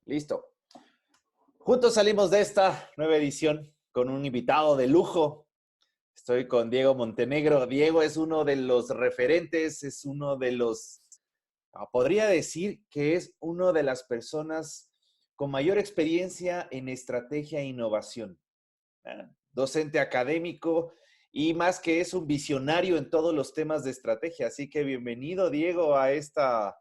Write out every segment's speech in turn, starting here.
Listo. Juntos salimos de esta nueva edición con un invitado de lujo. Estoy con Diego Montenegro. Diego es uno de los referentes, es uno de los, podría decir que es una de las personas con mayor experiencia en estrategia e innovación. Docente académico y más que es un visionario en todos los temas de estrategia. Así que bienvenido, Diego, a esta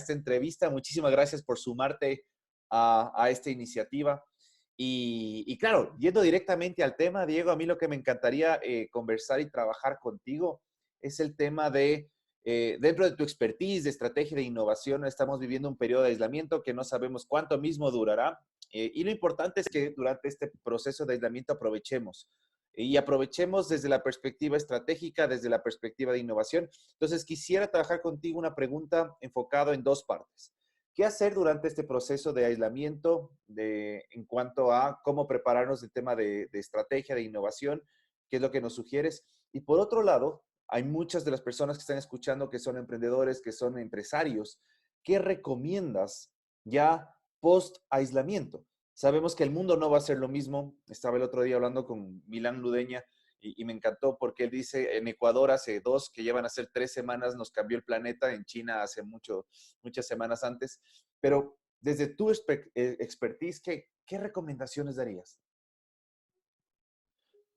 entrevista. Muchísimas gracias por sumarte a esta iniciativa. Y claro, yendo directamente al tema, Diego, a mí lo que me encantaría conversar y trabajar contigo es el tema de, dentro de tu expertise de estrategia de innovación, estamos viviendo un periodo de aislamiento que no sabemos cuánto mismo durará. Y lo importante es que durante este proceso de aislamiento aprovechemos. Y aprovechemos desde la perspectiva estratégica, desde la perspectiva de innovación. Entonces, quisiera trabajar contigo una pregunta enfocada en dos partes. ¿Qué hacer durante este proceso de aislamiento en cuanto a cómo prepararnos del tema de estrategia, de innovación? ¿Qué es lo que nos sugieres? Y por otro lado, hay muchas de las personas que están escuchando que son emprendedores, que son empresarios. ¿Qué recomiendas ya post-aislamiento? Sabemos que el mundo no va a ser lo mismo. Estaba el otro día hablando con Milán Ludeña y me encantó porque él dice, en Ecuador hace 2, que llevan a ser 3 semanas, nos cambió el planeta, en China hace muchas semanas antes, pero desde tu expertise, ¿qué recomendaciones darías?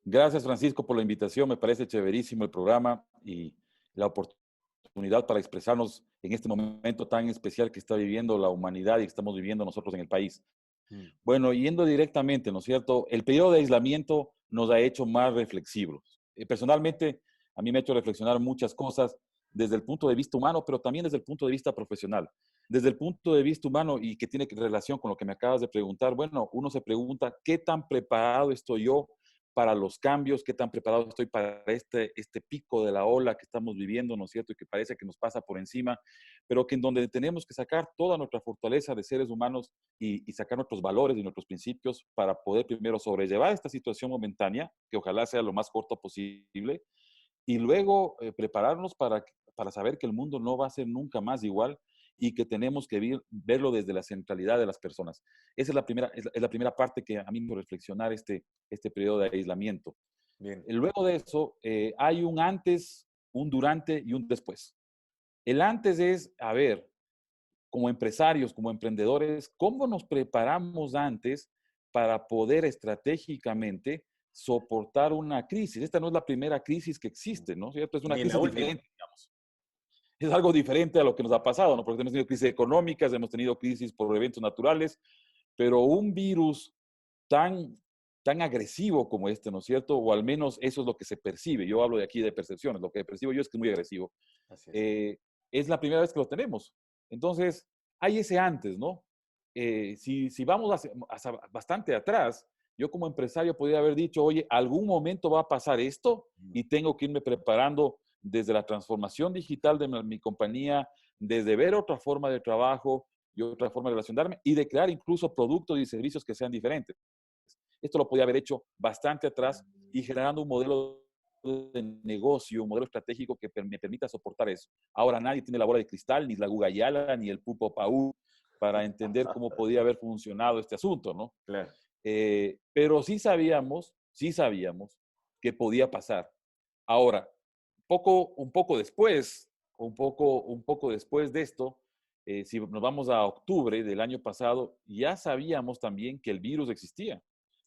Gracias, Francisco, por la invitación. Me parece chéverísimo el programa y la oportunidad para expresarnos en este momento tan especial que está viviendo la humanidad y que estamos viviendo nosotros en el país. Bueno, yendo directamente, ¿no es cierto? El periodo de aislamiento nos ha hecho más reflexivos. Personalmente, a mí me ha hecho reflexionar muchas cosas desde el punto de vista humano, pero también desde el punto de vista profesional. Desde el punto de vista humano, y que tiene relación con lo que me acabas de preguntar, bueno, uno se pregunta, ¿qué tan preparado estoy yo para los cambios? ¿Qué tan preparado estoy para este pico de la ola que estamos viviendo, ¿no es cierto? Y que parece que nos pasa por encima, pero que en donde tenemos que sacar toda nuestra fortaleza de seres humanos y sacar nuestros valores y nuestros principios para poder primero sobrellevar esta situación momentánea, que ojalá sea lo más corto posible, y luego prepararnos para saber que el mundo no va a ser nunca más igual y que tenemos que verlo desde la centralidad de las personas. Esa es la primera parte que a mí me hizo reflexionar este periodo de aislamiento. Bien. Luego de eso, hay un antes, un durante y un después. El antes es, a ver, como empresarios, como emprendedores, ¿cómo nos preparamos antes para poder estratégicamente soportar una crisis? Esta no es la primera crisis que existe, ¿no es cierto? Es una Ni la crisis última. diferente, digamos. Es algo diferente a lo que nos ha pasado, ¿no? Porque hemos tenido crisis económicas, hemos tenido crisis por eventos naturales, pero un virus tan, tan agresivo como este, ¿no es cierto? O al menos eso es lo que se percibe. Yo hablo de aquí de percepciones. Lo que percibo yo es que es muy agresivo. Así es. Es la primera vez que lo tenemos. Entonces, hay ese antes, ¿no? Si vamos hacia bastante atrás, yo como empresario podría haber dicho, oye, algún momento va a pasar esto y tengo que irme preparando desde la transformación digital de mi compañía, desde ver otra forma de trabajo y otra forma de relacionarme y de crear incluso productos y servicios que sean diferentes. Esto lo podía haber hecho bastante atrás y generando un modelo de negocio, un modelo estratégico que me permita soportar eso. Ahora nadie tiene la bola de cristal, ni la Gugayala, ni el Pupo Paú, para entender cómo podía haber funcionado este asunto, ¿no? Claro. Pero sí sabíamos que podía pasar. Ahora, un poco después, un poco después de esto, si nos vamos a octubre del año pasado, ya sabíamos también que el virus existía,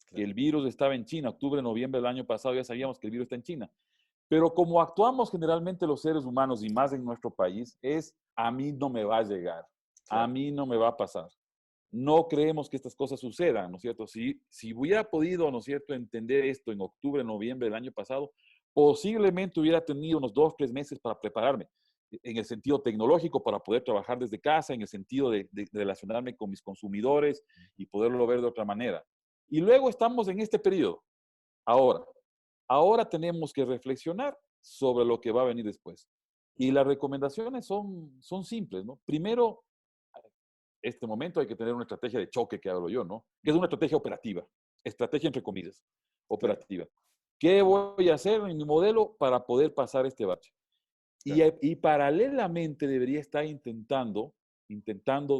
que Claro. el virus estaba en China. Octubre, noviembre del año pasado ya sabíamos que el virus está en China. Pero como actuamos generalmente los seres humanos y más en nuestro país, es a mí no me va a llegar, a Claro. mí no me va a pasar. No creemos que estas cosas sucedan, ¿no es cierto? Si hubiera podido, ¿no es cierto?, entender esto en octubre, noviembre del año pasado, posiblemente hubiera tenido unos 2, 3 meses para prepararme, en el sentido tecnológico, para poder trabajar desde casa, en el sentido de relacionarme con mis consumidores y poderlo ver de otra manera. Y luego estamos en este periodo. Ahora tenemos que reflexionar sobre lo que va a venir después. Y las recomendaciones son simples, ¿no? Primero, este momento hay que tener una estrategia de choque, que hablo yo, ¿no? Que es una estrategia operativa, estrategia entre comillas, Claro. operativa. ¿Qué voy a hacer en mi modelo para poder pasar este bache? Claro. Y paralelamente debería estar intentando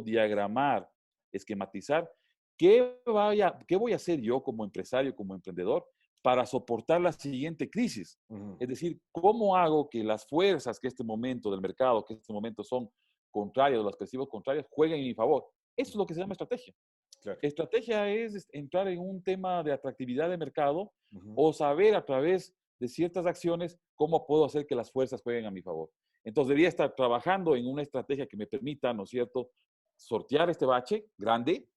diagramar esquematizar qué voy a hacer yo como empresario, como emprendedor, para soportar la siguiente crisis. Ujú. Es decir, ¿cómo hago que las fuerzas que este momento del mercado, que este momento son contrarias o las percibo contrarias, jueguen en mi favor? Eso es lo que se llama estrategia. Claro. Estrategia es entrar en un tema de atractividad de mercado Ujú. o saber a través de ciertas acciones cómo puedo hacer que las fuerzas jueguen a mi favor. Entonces, debería estar trabajando en una estrategia que me permita, ¿no es cierto?, sortear este bache grande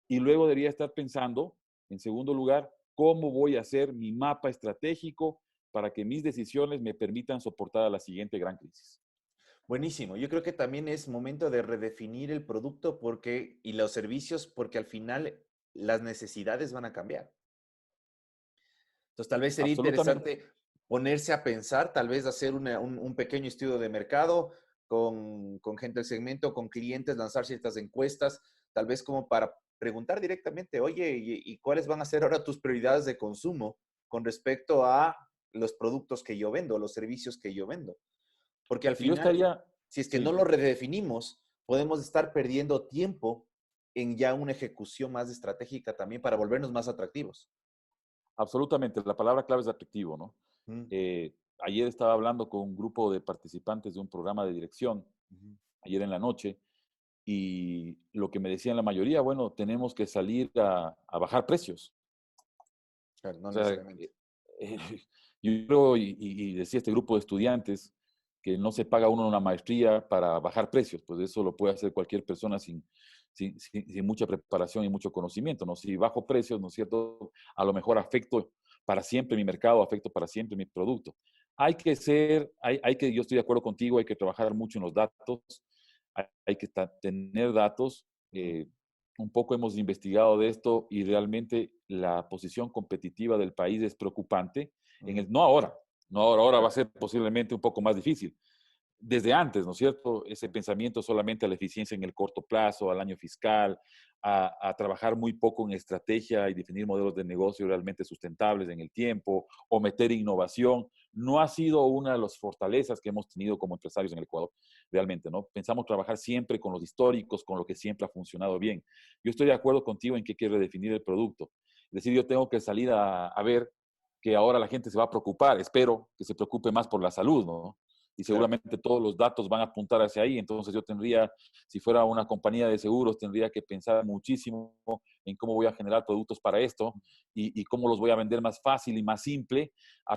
y luego debería estar pensando, en segundo lugar, cómo voy a hacer mi mapa estratégico para que mis decisiones me permitan soportar a la siguiente gran crisis. Buenísimo. Yo creo que también es momento de redefinir el producto y los servicios porque al final las necesidades van a cambiar. Entonces, tal vez sería Absolutamente. interesante ponerse a pensar, tal vez hacer un pequeño estudio de mercado con gente del segmento, con clientes, lanzar ciertas encuestas, tal vez como para preguntar directamente, oye, ¿y cuáles van a ser ahora tus prioridades de consumo con respecto a los productos que yo vendo, los servicios que yo vendo? Porque al Si yo final, estaría, si es que no sí, lo redefinimos, podemos estar perdiendo tiempo en ya una ejecución más estratégica también para volvernos más atractivos. absolutamente, la palabra clave es atractivo, ¿no? Mm, Ayer estaba hablando con un grupo de participantes de un programa de dirección, ujú. ayer en la noche, y lo que me decían la mayoría, bueno, tenemos que salir a bajar precios. Claro, no O sea, necesariamente. eh, yo creo, y decía este grupo de estudiantes, que no se paga uno una maestría para bajar precios, pues eso lo puede hacer cualquier persona sin mucha preparación y mucho conocimiento, ¿no? Si bajo precios, ¿no es cierto? A lo mejor afecto para siempre mi mercado, afecto para siempre mi producto. Yo estoy de acuerdo contigo, hay que trabajar mucho en los datos, hay que tener datos. Ujú, Un poco hemos investigado de esto y realmente la posición competitiva del país es preocupante. ujú. No ahora, no ahora, ahora va a Claro, ser posiblemente un poco más difícil. Desde antes, ¿no es cierto? Ese pensamiento solamente a la eficiencia en el corto plazo, al año fiscal, a trabajar muy poco en estrategia y definir modelos de negocio realmente sustentables en el tiempo o meter innovación, no ha sido una de las fortalezas que hemos tenido como empresarios en el Ecuador, realmente, ¿no? Pensamos trabajar siempre con los históricos, con lo que siempre ha funcionado bien. Yo estoy de acuerdo contigo en que hay que redefinir el producto. Es decir, yo tengo que salir a ver que ahora la gente se va a preocupar, espero que se preocupe más por la salud, ¿no? Y claro. seguramente todos los datos van a apuntar hacia ahí. Entonces yo tendría, si fuera una compañía de seguros, tendría que pensar muchísimo en cómo voy a generar productos para esto y cómo los voy a vender más fácil y más simple Claro.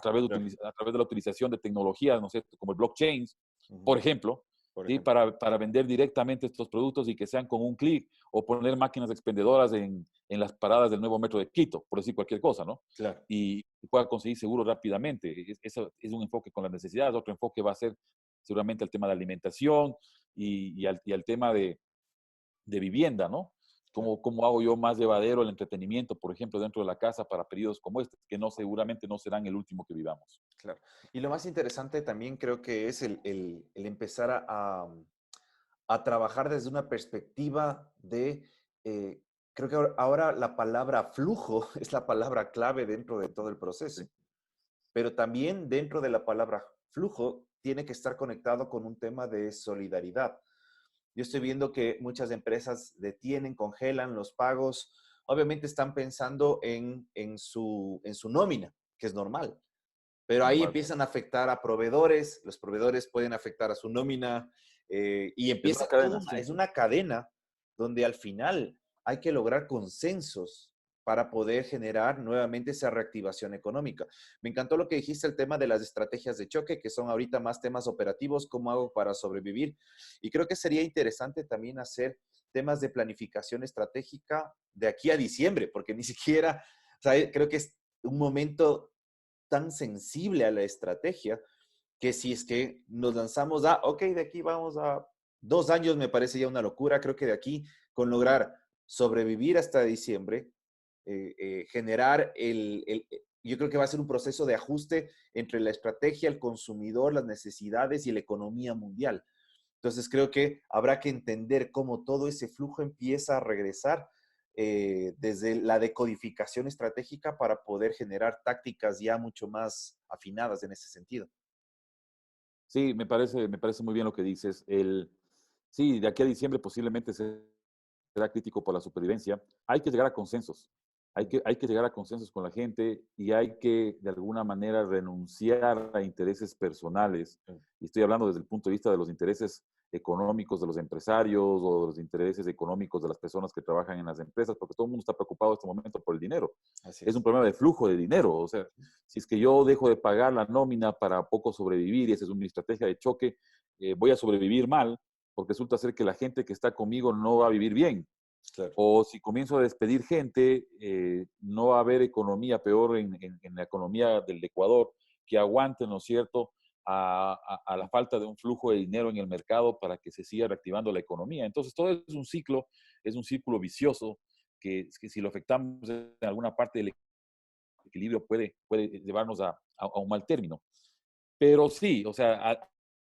a través de la utilización de tecnologías, ¿no es cierto? Como el blockchain, Ujú. por ejemplo, Por ¿sí? ejemplo. Para vender directamente estos productos y que sean con un clic o poner máquinas expendedoras en las paradas del nuevo metro de Quito, por decir cualquier cosa, ¿no? Claro. Y pueda conseguir seguro rápidamente. Eso es un enfoque con las necesidades. Otro enfoque va a ser seguramente el tema de alimentación y al tema de vivienda, ¿no? Claro. ¿Cómo hago yo más llevadero el entretenimiento, por ejemplo, dentro de la casa para periodos como este, que no seguramente no serán el último que vivamos? Claro. Y lo más interesante también creo que es el empezar a trabajar desde una perspectiva eh, creo que ahora la palabra flujo es la palabra clave dentro de todo el proceso, Sí. pero también dentro de la palabra flujo tiene que estar conectado con un tema de solidaridad. Yo estoy viendo que muchas empresas detienen, congelan los pagos. Obviamente están pensando en su nómina, que es normal, pero ahí Normal. empiezan a afectar a proveedores, los proveedores pueden afectar a su nómina y Es empieza una todo, cadena, sí. es una cadena donde al final hay que lograr consensos para poder generar nuevamente esa reactivación económica. Me encantó lo que dijiste, el tema de las estrategias de choque, que son ahorita más temas operativos, cómo hago para sobrevivir. Y creo que sería interesante también hacer temas de planificación estratégica de aquí a diciembre, porque ni siquiera, o sea, creo que es un momento tan sensible a la estrategia que si es que nos lanzamos ok, de aquí vamos a 2 años, me parece ya una locura. Creo que de aquí, con lograr sobrevivir hasta diciembre, generar yo creo que va a ser un proceso de ajuste entre la estrategia, el consumidor, las necesidades y la economía mundial. Entonces creo que habrá que entender cómo todo ese flujo empieza a regresar desde la decodificación estratégica para poder generar tácticas ya mucho más afinadas en ese sentido. Sí, me parece muy bien lo que dices. Sí, de aquí a diciembre posiblemente sea será crítico por la supervivencia, hay que llegar a consensos. Hay que llegar a consensos con la gente y hay que, de alguna manera, renunciar a intereses personales. Y estoy hablando desde el punto de vista de los intereses económicos de los empresarios o de los intereses económicos de las personas que trabajan en las empresas, porque todo el mundo está preocupado en este momento por el dinero. Así Es un es. problema de flujo de dinero. O sea, si es que yo dejo de pagar la nómina para poco sobrevivir, y esa es una estrategia de choque, voy a sobrevivir mal, porque resulta ser que la gente que está conmigo no va a vivir bien. Claro. O si comienzo a despedir gente, no va a haber economía, peor en la economía del Ecuador, que aguante, ¿no es cierto?, a la falta de un flujo de dinero en el mercado para que se siga reactivando la economía. Entonces, todo es un círculo vicioso que si lo afectamos en alguna parte del equilibrio puede llevarnos a un mal término. Pero sí, o sea,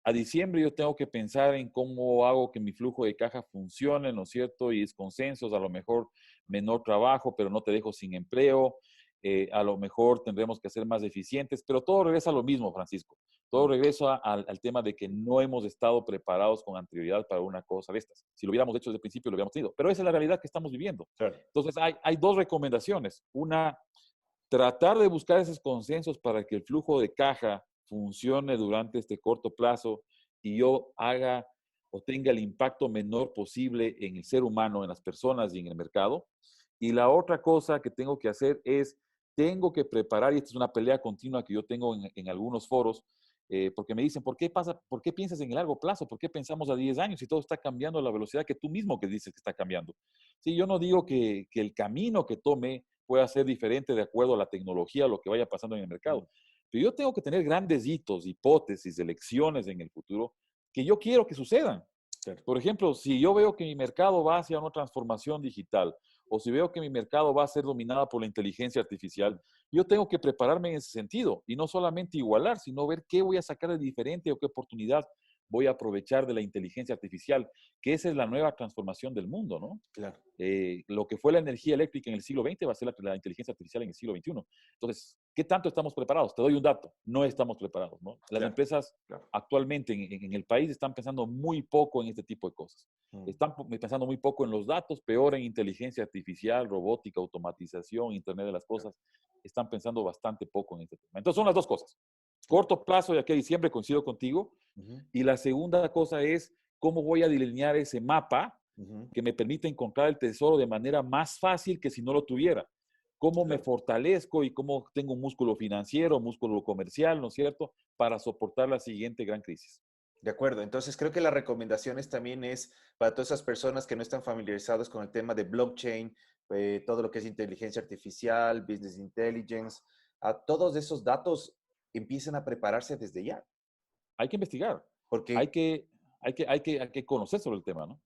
a diciembre yo tengo que pensar en cómo hago que mi flujo de caja funcione, ¿no es cierto? Y es consensos, a lo mejor menor trabajo, pero no te dejo sin empleo. A lo mejor tendremos que ser más eficientes, pero todo regresa a lo mismo, Francisco. Todo regresa al tema de que no hemos estado preparados con anterioridad para una cosa de estas. Si lo hubiéramos hecho desde el principio, lo hubiéramos tenido. Pero esa es la realidad que estamos viviendo. Claro. Entonces, hay dos recomendaciones. Una, tratar de buscar esos consensos para que el flujo de caja funcione durante este corto plazo y yo haga o tenga el impacto menor posible en el ser humano, en las personas y en el mercado. Y la otra cosa que tengo que hacer es, tengo que preparar, y esta es una pelea continua que yo tengo en algunos foros, porque me dicen, ¿por qué piensas en el largo plazo? ¿Por qué pensamos a 10 años y todo está cambiando a la velocidad que tú mismo que dices que está cambiando? Sí, yo no digo que el camino que tome pueda ser diferente de acuerdo a la tecnología o lo que vaya pasando en el mercado. Pero yo tengo que tener grandes hitos, hipótesis, elecciones en el futuro que yo quiero que sucedan. Claro. Por ejemplo, si yo veo que mi mercado va hacia una transformación digital o si veo que mi mercado va a ser dominada por la inteligencia artificial, yo tengo que prepararme en ese sentido y no solamente igualar, sino ver qué voy a sacar de diferente o qué oportunidad voy a aprovechar de la inteligencia artificial, que esa es la nueva transformación del mundo, ¿no? Claro. Lo que fue la energía eléctrica en el siglo XX va a ser la inteligencia artificial en el siglo XXI. Entonces, ¿qué tanto estamos preparados? Te doy un dato, no estamos preparados, ¿no? Las Claro. empresas Claro. actualmente en el país están pensando muy poco en este tipo de cosas. Están pensando muy poco en los datos, peor en inteligencia artificial, robótica, automatización, Internet de las cosas. Están pensando bastante poco en este tema. Entonces, son las dos cosas. Corto plazo, de aquí a diciembre, coincido contigo. Y la segunda cosa es cómo voy a delinear ese mapa que me permite encontrar el tesoro de manera más fácil que si no lo tuviera. Cómo me Claro. fortalezco y cómo tengo un músculo financiero, músculo comercial, ¿no es cierto?, para soportar la siguiente gran crisis. De acuerdo. Entonces, creo que las recomendaciones también es para todas esas personas que no están familiarizados con el tema de blockchain, todo lo que es inteligencia artificial, business intelligence, a todos esos datos empiecen a prepararse desde ya. Hay que investigar, hay Porque que, hay que conocer sobre el tema, ¿no?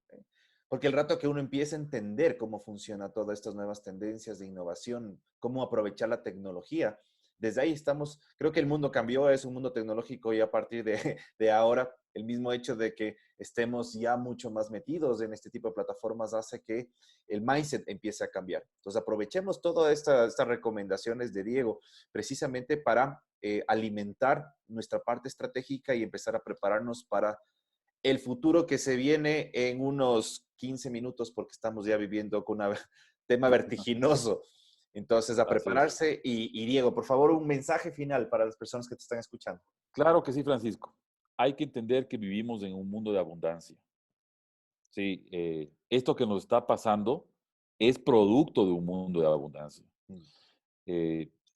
Porque el rato que uno empiece a entender cómo funcionan todas estas nuevas tendencias de innovación, cómo aprovechar la tecnología, desde ahí estamos, creo que el mundo cambió, es un mundo tecnológico y a partir de ahora, el mismo hecho de que estemos ya mucho más metidos en este tipo de plataformas hace que el mindset empiece a cambiar. Entonces aprovechemos todas estas recomendaciones de Diego precisamente para alimentar nuestra parte estratégica y empezar a prepararnos para el futuro que se viene en unos 15 minutos, porque estamos ya viviendo con un tema vertiginoso. Entonces, a Así es. prepararse. Y Diego, por favor, un mensaje final para las personas que te están escuchando. Claro que sí, Francisco. Hay que entender que vivimos en un mundo de abundancia. Sí, esto que nos está pasando es producto de un mundo de abundancia.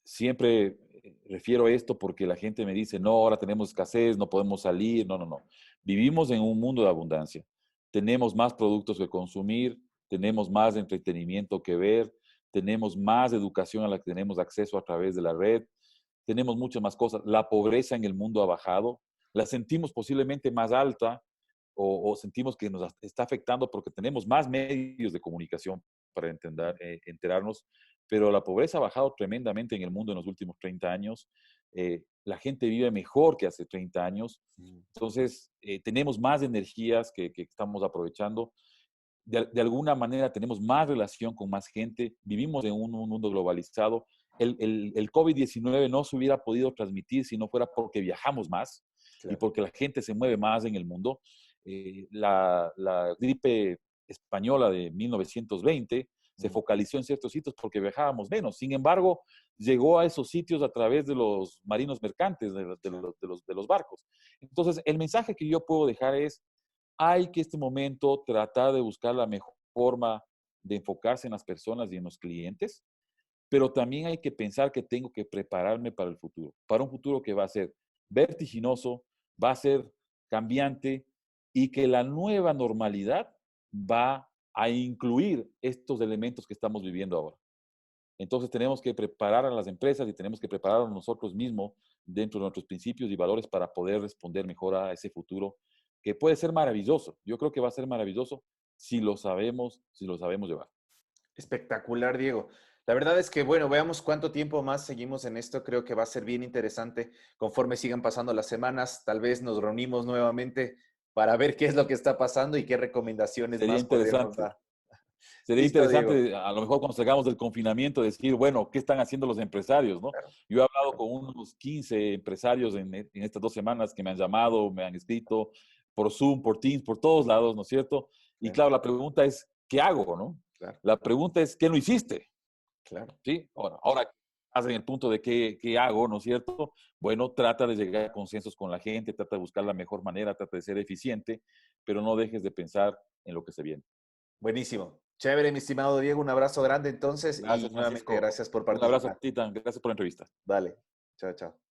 Siempre refiero a esto porque la gente me dice, no, ahora tenemos escasez, no podemos salir. No, no, no. Vivimos en un mundo de abundancia. Tenemos más productos que consumir, tenemos más entretenimiento que ver, tenemos más educación a la que tenemos acceso a través de la red, tenemos muchas más cosas. La pobreza en el mundo ha bajado, la sentimos posiblemente más alta o sentimos que nos está afectando porque tenemos más medios de comunicación para enterarnos, pero la pobreza ha bajado tremendamente en el mundo en los últimos 30 años. La gente vive mejor que hace 30 años. Entonces, tenemos más energías que estamos aprovechando. De alguna manera tenemos más relación con más gente. Vivimos en un mundo globalizado. El COVID-19 no se hubiera podido transmitir si no fuera porque viajamos más y Claro. porque la gente se mueve más en el mundo. La gripe española de 1920 se focalizó en ciertos sitios porque viajábamos menos. Sin embargo, llegó a esos sitios a través de los marinos mercantes, de los barcos. Entonces, el mensaje que yo puedo dejar es, hay que este momento tratar de buscar la mejor forma de enfocarse en las personas y en los clientes, pero también hay que pensar que tengo que prepararme para el futuro, para un futuro que va a ser vertiginoso, va a ser cambiante y que la nueva normalidad va a incluir estos elementos que estamos viviendo ahora. Entonces tenemos que preparar a las empresas y tenemos que preparar a nosotros mismos dentro de nuestros principios y valores para poder responder mejor a ese futuro que puede ser maravilloso. Yo creo que va a ser maravilloso si lo sabemos llevar. Espectacular, Diego. La verdad es que, bueno, veamos cuánto tiempo más seguimos en esto. Creo que va a ser bien interesante conforme sigan pasando las semanas. Tal vez nos reunimos nuevamente para ver qué es lo que está pasando y qué recomendaciones Sería más podríamos interesante. dar. Sería Listo, Diego. interesante, a lo mejor cuando salgamos del confinamiento, decir, bueno, ¿qué están haciendo los empresarios, no? Claro, Yo he hablado claro, con unos 15 empresarios en estas 2 semanas que me han llamado, me han escrito por Zoom, por Teams, por todos lados, ¿no es cierto? Y sí, claro, la pregunta es, ¿qué hago, no? claro, La pregunta es, ¿qué no hiciste? claro. ¿Sí? Ahora hacen el punto de qué hago, ¿no es cierto? Bueno, trata de llegar a consensos con la gente, trata de buscar la mejor manera, trata de ser eficiente, pero no dejes de pensar en lo que se viene. Buenísimo. Chévere, mi estimado Diego. Un abrazo grande entonces y Gracias, nuevamente Francisco. gracias por Un abrazo a participar. ti, Tan. Gracias por la entrevista. Dale. Chao, chao.